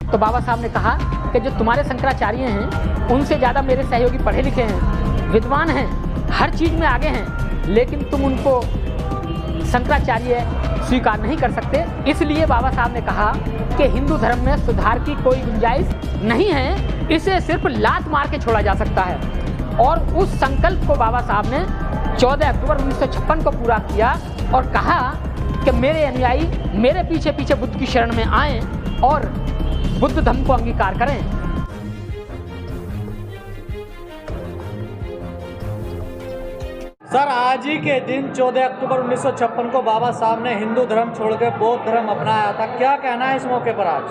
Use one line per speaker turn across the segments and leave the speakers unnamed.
तो बाबा साहब ने कहा कि जो तुम्हारे शंकराचार्य हैं उनसे ज़्यादा मेरे सहयोगी पढ़े लिखे हैं, विद्वान हैं, हर चीज़ में आगे हैं, लेकिन तुम उनको शंकराचार्य स्वीकार नहीं कर सकते। इसलिए बाबा साहब ने कहा कि हिंदू धर्म में सुधार की कोई गुंजाइश नहीं है, इसे सिर्फ लात मार के छोड़ा जा सकता है। और उस संकल्प को बाबा साहब ने 14 अक्टूबर 1956 को पूरा किया और कहा कि मेरे अनुयायी मेरे पीछे पीछे बुद्ध की शरण में आएं और बुद्ध धर्म को अंगीकार करें।
सर, आज ही के दिन 14 अक्टूबर 1956 को बाबा साहब ने हिंदू धर्म छोड़कर बौद्ध धर्म अपनाया था, क्या कहना है इस मौके पर आज?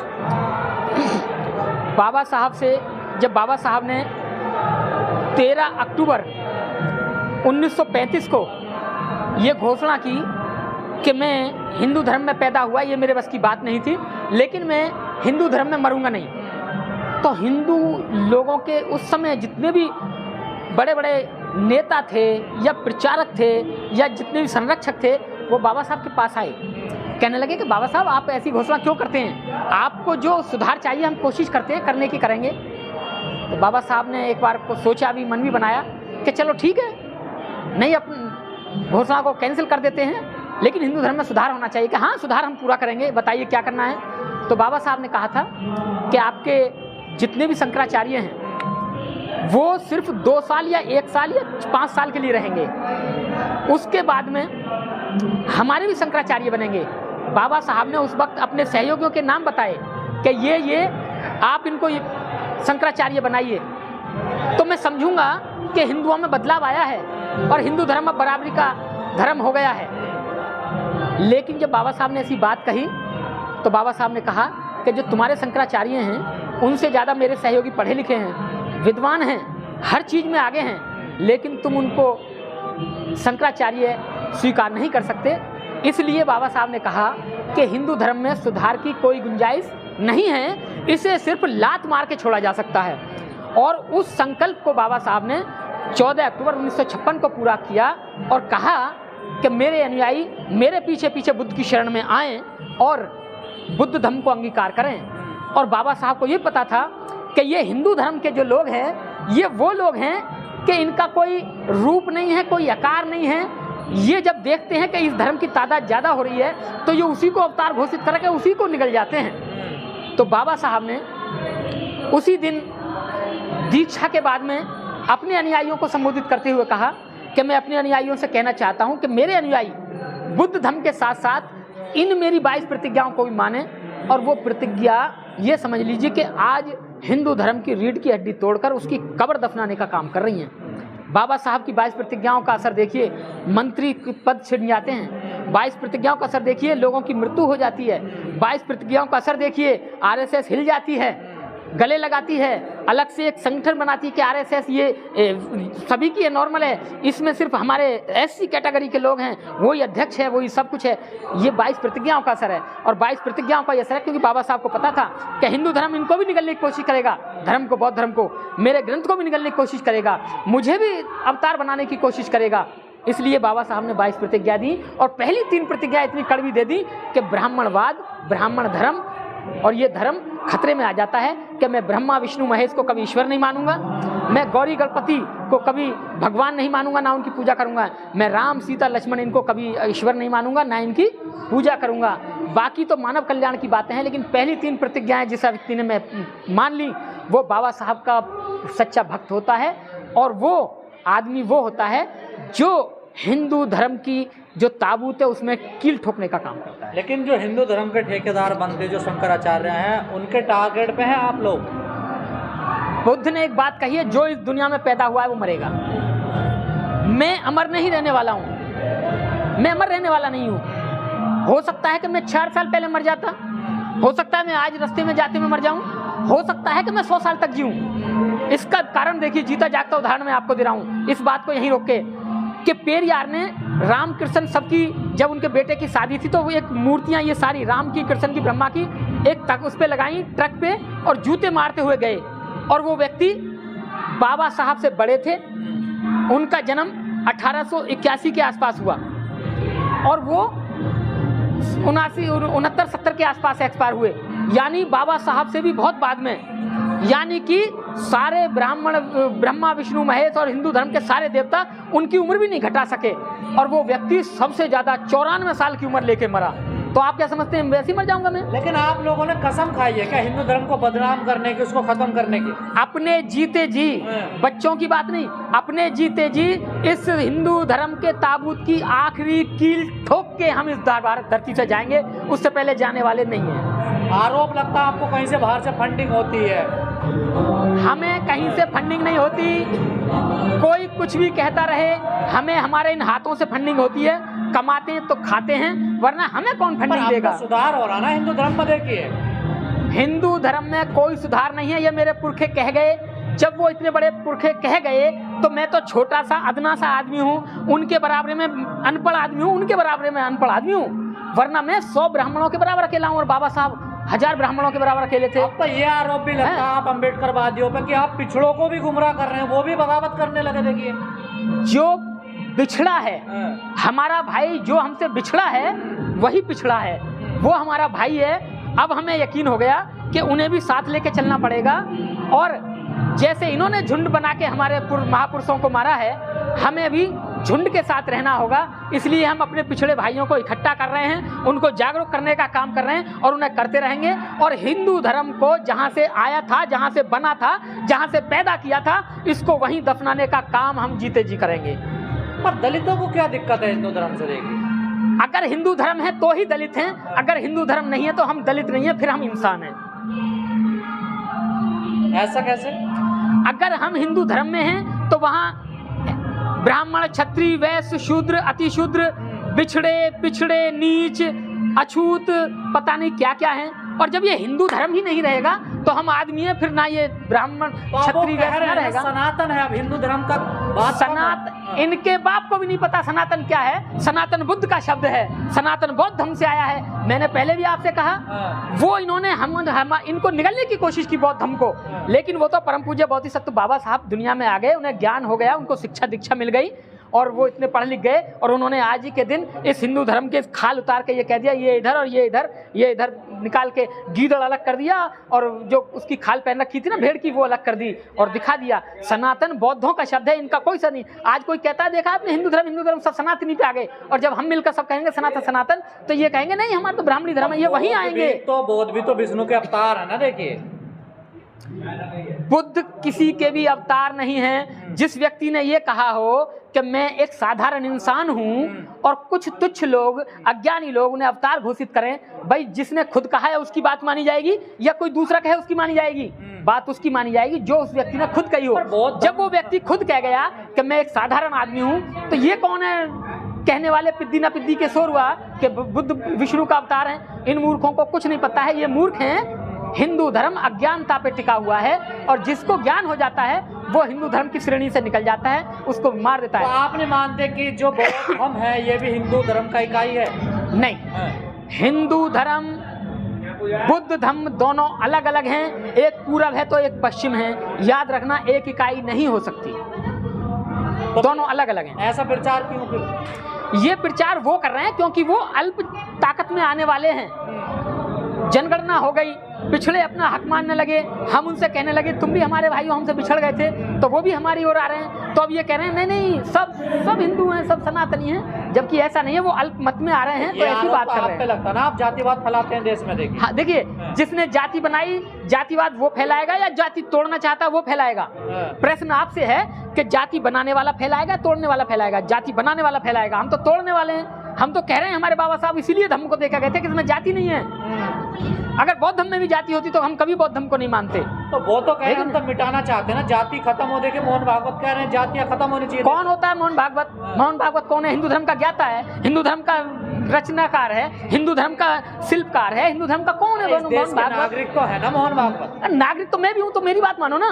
बाबा साहब से जब बाबा साहब ने 13 अक्टूबर 1935 को ये घोषणा की कि मैं हिंदू धर्म में पैदा हुआ, ये मेरे बस की बात नहीं थी, लेकिन मैं हिंदू धर्म में मरूंगा नहीं। तो हिंदू लोगों के उस समय जितने भी बड़े बड़े नेता थे या प्रचारक थे या जितने भी संरक्षक थे, वो बाबा साहब के पास आए, कहने लगे कि बाबा साहब आप ऐसी घोषणा क्यों करते हैं, आपको जो सुधार चाहिए हम कोशिश करते हैं, करने की करेंगे। तो बाबा साहब ने एक बार को सोचा भी, मन भी बनाया कि चलो ठीक है, नहीं अपनी घोषणा को कैंसिल कर देते हैं, लेकिन हिंदू धर्म में सुधार होना चाहिए कि हाँ सुधार हम पूरा करेंगे, बताइए क्या करना है। तो बाबा साहब ने कहा था कि आपके जितने भी शंकराचार्य हैं वो सिर्फ 2 साल या 1 साल या 5 साल के लिए रहेंगे, उसके बाद में हमारे भी शंकराचार्य बनेंगे। बाबा साहब ने उस वक्त अपने सहयोगियों के नाम बताए कि ये आप इनको शंकराचार्य बनाइए, तो मैं समझूंगा कि हिंदुओं में बदलाव आया है और हिंदू धर्म अब बराबरी का धर्म हो गया है। लेकिन जब बाबा साहब ने ऐसी बात कही तो बाबा साहब ने कहा कि जो तुम्हारे शंकराचार्य हैं उनसे ज़्यादा मेरे सहयोगी पढ़े लिखे हैं, विद्वान हैं, हर चीज़ में आगे हैं, लेकिन तुम उनको शंकराचार्य स्वीकार नहीं कर सकते। इसलिए बाबा साहब ने कहा कि हिंदू धर्म में सुधार की कोई गुंजाइश नहीं है, इसे सिर्फ लात मार के छोड़ा जा सकता है। और उस संकल्प को बाबा साहब ने 14 अक्टूबर 1956 को पूरा किया और कहा कि मेरे अनुयायी मेरे पीछे पीछे बुद्ध की शरण में आएं और बुद्ध धर्म को अंगीकार करें। और बाबा साहब को ये पता था कि ये हिंदू धर्म के जो लोग हैं ये वो लोग हैं कि इनका कोई रूप नहीं है, कोई आकार नहीं है। ये जब देखते हैं कि इस धर्म की तादाद ज़्यादा हो रही है तो ये उसी को अवतार घोषित करके उसी को निकल जाते हैं। तो बाबा साहब ने उसी दिन दीक्षा के बाद में अपने अनुयायियों को संबोधित करते हुए कहा कि मैं अपने अनुयायियों से कहना चाहता हूं कि मेरे अनुयायी बुद्ध धर्म के साथ साथ इन मेरी 22 प्रतिज्ञाओं को भी माने। और वो प्रतिज्ञा ये समझ लीजिए कि आज हिंदू धर्म की रीढ़ की हड्डी तोड़कर उसकी कब्र दफनाने का काम कर रही हैं। बाबा साहब की 22 प्रतिज्ञाओं का असर देखिए, मंत्री पद छिन जाते हैं। 22 प्रतिज्ञाओं का असर देखिए, लोगों की मृत्यु हो जाती है। 22 प्रतिज्ञाओं का असर देखिए, आरएसएस हिल जाती है, गले लगाती है, अलग से एक संगठन बनाती है कि आरएसएस ये सभी की नॉर्मल है, इसमें सिर्फ हमारे एससी कैटेगरी के लोग हैं, वही अध्यक्ष है, वही सब कुछ है। ये 22 प्रतिज्ञाओं का असर है। और 22 प्रतिज्ञाओं का असर है क्योंकि बाबा साहब को पता था कि हिंदू धर्म इनको भी निगलने की कोशिश करेगा, धर्म को, बौद्ध धर्म को, मेरे ग्रंथ को भी निगलने की कोशिश करेगा, मुझे भी अवतार बनाने की कोशिश करेगा। इसलिए बाबा साहब ने 22 प्रतिज्ञा दी और पहली 3 प्रतिज्ञा इतनी कड़वी दे दी कि ब्राह्मणवाद, ब्राह्मण धर्म और ये धर्म खतरे में आ जाता है कि मैं ब्रह्मा विष्णु महेश को कभी ईश्वर नहीं मानूंगा, मैं गौरी गणपति को कभी भगवान नहीं मानूंगा, ना उनकी पूजा करूंगा, मैं राम सीता लक्ष्मण इनको कभी ईश्वर नहीं मानूंगा, ना इनकी पूजा करूंगा। बाकी तो मानव कल्याण की बातें हैं, लेकिन पहली 3 प्रतिज्ञाएं जिस व्यक्ति ने मैं मान ली वो बाबा साहब का सच्चा भक्त होता है। और वो आदमी वो होता है जो हिंदू धर्म की जो ताबूत है उसमें कील ठोकने का काम करता है।
लेकिन जो हिंदू धर्म के ठेकेदार बनते जो शंकराचार्य हैं उनके टारगेट पे हैं आप लोग।
बुद्ध ने एक बात कही है, जो इस दुनिया में पैदा हुआ है वो मरेगा। मैं अमर नहीं रहने वाला हूँ, मैं अमर रहने वाला नहीं हूँ। हो सकता है कि मैं 4 साल पहले मर जाता, हो सकता है मैं आज रास्ते में जाते में मर जाऊँ, हो सकता है कि मैं 100 साल तक जीऊँ। इसका कारण देखिए, जीता जागता उदाहरण मैं आपको दे रहा हूँ। इस बात को यहीं रोक के कि पेरियार ने रामकृष्ण सबकी, जब उनके बेटे की शादी थी तो वो एक मूर्तियां ये सारी राम की, कृष्ण की, ब्रह्मा की एक तक उस पे लगाई ट्रक पे और जूते मारते हुए गए। और वो व्यक्ति बाबा साहब से बड़े थे, उनका जन्म 1881 के आसपास हुआ और वो 79-70 के आसपास एक्सपायर हुए। यानी बाबा साहब से भी बहुत बाद में, यानी कि सारे ब्राह्मण, ब्रह्मा विष्णु महेश और हिंदू धर्म के सारे देवता उनकी उम्र भी नहीं घटा सके, और वो व्यक्ति सबसे ज्यादा 94 साल की उम्र लेके मरा। तो आप क्या समझते हैं वैसे ही मर जाऊंगा मैं?
लेकिन आप लोगों ने कसम खाई है क्या हिंदू धर्म को बदनाम करने की, उसको खत्म करने की?
अपने जीते जी, बच्चों की बात नहीं, अपने जीते जी इस हिंदू धर्म के ताबूत की आखिरी कील ठोक के हम इस भारत धरती से जाएंगे, उससे पहले जाने वाले नहीं हैं।
आरोप लगता है आपको कहीं से बाहर से फंडिंग होती है?
हमें कहीं से फंडिंग नहीं होती, कोई कुछ भी कहता रहे, हमें हमारे इन हाथों से फंडिंग होती है। कमाते हैं तो खाते हैं, वरना हमें कौन फंडिंग देगा?
सुधार हो रहा ना हिंदू धर्म में, देखिए
हिंदू धर्म में कोई सुधार नहीं है, ये मेरे पुरखे कह गए। जब वो इतने बड़े पुरखे कह गए तो मैं तो छोटा सा अदना सा आदमी हूँ, उनके बराबर में अनपढ़ आदमी हूँ, उनके बराबर में अनपढ़ आदमी हूँ, वरना मैं 100 ब्राह्मणों के बराबर अकेला हूँ और बाबा साहब 1000 ब्राह्मणों के बराबर अकेले थे।
अब तो ये आरोप भी लगता है आप अम्बेडकरवादियों पे कि आप पिछड़ों को भी गुमराह कर रहे हैं, वो भी बगावत करने लगे। देखिए
जो बिछड़ा है हमारा भाई, जो हमसे बिछड़ा है वही पिछड़ा है, वो हमारा भाई है। अब हमें यकीन हो गया कि उन्हें भी साथ लेके चलना पड़ेगा, और जैसे इन्होंने झुंड बना के हमारे महापुरुषों को मारा है, हमें भी झुंड के साथ रहना होगा। इसलिए हम अपने पिछड़े भाइयों को इकट्ठा कर रहे हैं, उनको जागरूक करने का काम कर रहे हैं और उन्हें करते रहेंगे। और हिंदू धर्म को जहां से आया था, जहां से बना था, जहां से पैदा किया था, इसको वहीं दफनाने का काम हम जीते जी करेंगे।
पर दलितों को क्या दिक्कत है हिंदू धर्म से? देखिए
अगर हिंदू धर्म है तो ही दलित हैं, अगर हिंदू धर्म नहीं है तो हम दलित नहीं है, फिर हम इंसान हैं।
ऐसा कैसे?
अगर हम हिंदू धर्म में हैं तो वहाँ ब्राह्मण, क्षत्रिय, वैश्य, शूद्र, अतिशूद्र, बिछड़े, पिछड़े, नीच, अछूत, पता नहीं क्या क्या है। और जब ये हिंदू धर्म ही नहीं रहेगा तो हम आदमी है, फिर ना ये ब्राह्मण, क्षत्रिय, वैश्य ना रहेगा।
सनातन है अब हिंदू धर्म का बात।
सनातन, इनके बाप को भी नहीं पता सनातन क्या है। सनातन बुद्ध का शब्द है, सनातन बौद्ध धर्म से आया है। मैंने पहले भी आपसे कहा, वो इन्होंने हम इनको निगलने की कोशिश की बौद्ध धर्म को, लेकिन वो तो परम पूज्य बोधिसत्व बाबा साहब दुनिया में आ गए, उन्हें ज्ञान हो गया, उनको शिक्षा दीक्षा मिल गई और वो इतने पढ़ लिख गए, और उन्होंने आज ही के दिन इस हिंदू धर्म के खाल उतार के ये कह दिया, ये इधर और ये इधर, ये इधर निकाल के गीदड़ अलग कर दिया, और जो उसकी खाल पहन रखी थी ना भेड़ की, वो अलग कर दी और दिखा दिया। सनातन बौद्धों का शब्द है, इनका कोई सा नहीं। आज कोई कहता है देखा आपने हिंदू धर्म, सब सनातनी पे आ गए, और जब हम मिलकर सब कहेंगे सनातन सनातन, तो ये कहेंगे नहीं हमारा तो ब्राह्मणी धर्म है, ये वहीं आएंगे।
तो बौद्ध भी तो विष्णु के अवतार है ना। देखिए
बुद्ध किसी के भी अवतार नहीं है। जिस व्यक्ति ने ये कहा हो कि मैं एक साधारण इंसान हूं और कुछ तुच्छ लोग, अज्ञानी लोग उन्हें अवतार घोषित करें, भाई जिसने खुद कहा है उसकी बात मानी जाएगी या कोई दूसरा कहे उसकी मानी जाएगी? बात उसकी मानी जाएगी जो उस व्यक्ति ने खुद कही हो। जब वो व्यक्ति खुद कह गया कि मैं एक साधारण आदमी हूं, तो ये कौन है कहने वाले पिद्दी ना पिद्दी के शोर हुआ कि बुद्ध विष्णु का अवतार है? इन मूर्खों को कुछ नहीं पता है, ये मूर्ख हैं। हिंदू धर्म अज्ञानता पे टिका हुआ है, और जिसको ज्ञान हो जाता है वो हिंदू धर्म की श्रेणी से निकल जाता है, उसको मार देता है।
तो आप नहीं मानते कि जो बौद्ध धर्म है ये भी हिंदू धर्म का इकाई है?
नहीं, हिंदू धर्म बुद्ध धर्म दोनों अलग अलग हैं, एक पूरब है तो एक पश्चिम है। याद रखना, एक इकाई नहीं हो सकती,
तो
दोनों अलग अलग हैं।
ऐसा प्रचार क्यों? फिर
ये प्रचार वो कर रहे हैं क्योंकि वो अल्प ताकत में आने वाले हैं। जनगणना हो गई, पिछड़े अपना हक मानने लगे, हम उनसे कहने लगे तुम भी हमारे भाई हो, हमसे बिछड़ गए थे, तो वो भी हमारी ओर आ रहे हैं। तो अब ये कह रहे हैं नहीं नहीं सब हिंदू हैं, सब सनातनी हैं, जबकि ऐसा नहीं है, वो अल्प मत में आ रहे हैं। तो ऐसी बात कर रहे हैं।
लगता है ना आप जातिवाद फैलाते हैं देश में। देखिए
हाँ, देखिए जिसने जाति बनाई, जातिवाद वो फैलाएगा या जाति तोड़ना चाहता है वो फैलाएगा? प्रश्न आपसे है कि जाति बनाने वाला फैलाएगा, तोड़ने वाला फैलाएगा? जाति बनाने वाला फैलाएगा, हम तो तोड़ने वाले हैं। हम तो कह रहे हैं हमारे बाबा साहब इसीलिए धर्म को देखा गए थे कि इसमें जाति नहीं है। अगर बौद्ध धर्म में भी जाति होती तो हम कभी बौद्ध धर्म को नहीं मानते।
तो वो तो कह रहे हैं हम तो मिटाना चाहते हैं ना, जाति खत्म हो। देखिए मोहन भागवत कह रहे हैं जातियां खत्म होनी चाहिए।
कौन होता है मोहन भागवत? मोहन भागवत कौन है? हिंदू धर्म का ज्ञाता है, हिंदू धर्म का रचनाकार है, हिंदू धर्म का शिल्पकार है। हिंदू धर्म का कौन है? मोहन भागवत
नागरिक तो है ना मोहन भागवत।
नागरिक तो मैं भी हूँ, तो मेरी बात मानो ना।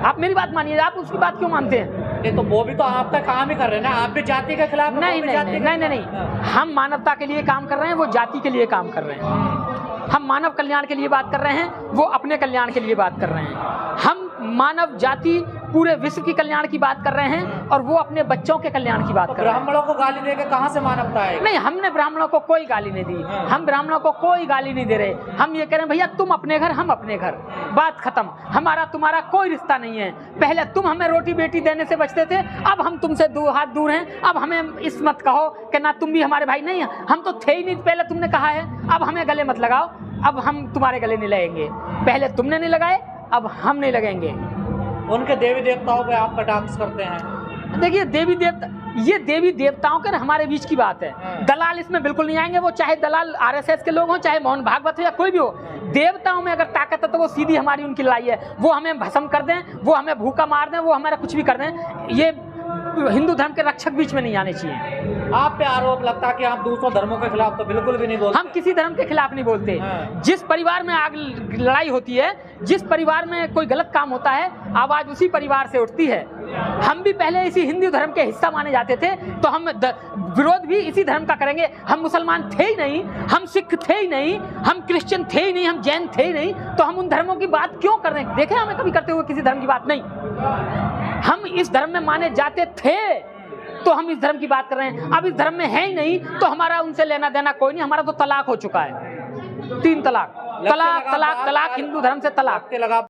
आप मेरी बात मानिए, आप उसकी बात क्यों मानते हैं?
नहीं तो वो भी तो आपका काम ही कर रहे हैं ना, आप भी जाति के खिलाफ?
नहीं नहीं नहीं नहीं, हम मानवता के लिए काम कर रहे हैं, वो जाति के लिए काम कर रहे हैं। हम मानव कल्याण के लिए बात कर रहे हैं, वो अपने कल्याण के लिए बात कर रहे हैं। हम मानव जाति पूरे विश्व की कल्याण की बात कर रहे हैं और वो अपने बच्चों के कल्याण की बात
तो
कर रहे हैं।
ब्राह्मणों को गाली देके कहाँ से मानवता है?
नहीं, हमने ब्राह्मणों को कोई गाली नहीं दी, हम ब्राह्मणों को कोई गाली नहीं दे रहे। हम ये कह रहे हैं भैया तुम अपने घर, हम अपने घर, बात खत्म। हमारा तुम्हारा कोई रिश्ता नहीं है। पहले तुम हमें रोटी बेटी देने से बचते थे, अब हम तुमसे दो हाथ दूर हैं। अब हमें इस मत कहो कि ना तुम भी हमारे भाई नहीं, हम तो थे ही नहीं, पहले तुमने कहा है। अब हमें गले मत लगाओ, अब हम तुम्हारे गले नहीं लगेंगे। पहले तुमने नहीं लगाए, अब हम नहीं लगेंगे।
उनके देवी देवताओं पे आप कटाक्ष करते हैं।
देखिए देवी देवता, ये देवी देवताओं के हमारे बीच की बात है। दलाल इसमें बिल्कुल नहीं आएंगे। वो चाहे दलाल आरएसएस के लोग हों, चाहे मोहन भागवत हो या कोई भी हो, देवताओं में अगर ताकत है तो वो सीधी हमारी उनकी लड़ाई है। वो हमें भस्म कर दें, वो हमें भूखा मार दें, वो हमारा कुछ भी कर दें, ये हिंदू धर्म के रक्षक बीच में नहीं आने चाहिए।
आप पे आरोप लगता है कि आप दूसरों धर्मों के खिलाफ तो बिल्कुल भी नहीं बोलते।
हम किसी धर्म के खिलाफ नहीं बोलते। जिस परिवार में आग लड़ाई होती है, जिस परिवार में कोई गलत काम होता है, आवाज उसी परिवार से उठती है। हम भी पहले इसी हिंदू धर्म के हिस्सा माने जाते थे, तो हम विरोध भी इसी धर्म का करेंगे। हम मुसलमान थे ही नहीं, हम सिख थे ही नहीं, हम क्रिश्चियन थे ही नहीं, हम जैन थे ही नहीं, तो हम उन धर्मों की बात क्यों कर रहे हैं? देखे हमें कभी करते हुए किसी धर्म की बात नहीं। हम इस धर्म में माने जाते थे तो हम इस धर्म की बात कर रहे हैं। अब इस धर्म में है ही नहीं तो हमारा उनसे लेना देना कोई नहीं। हमारा तो तलाक हो चुका है, 3 तलाक, तलाक तलाक तलाक, हिंदू धर्म से तलाक।
लगा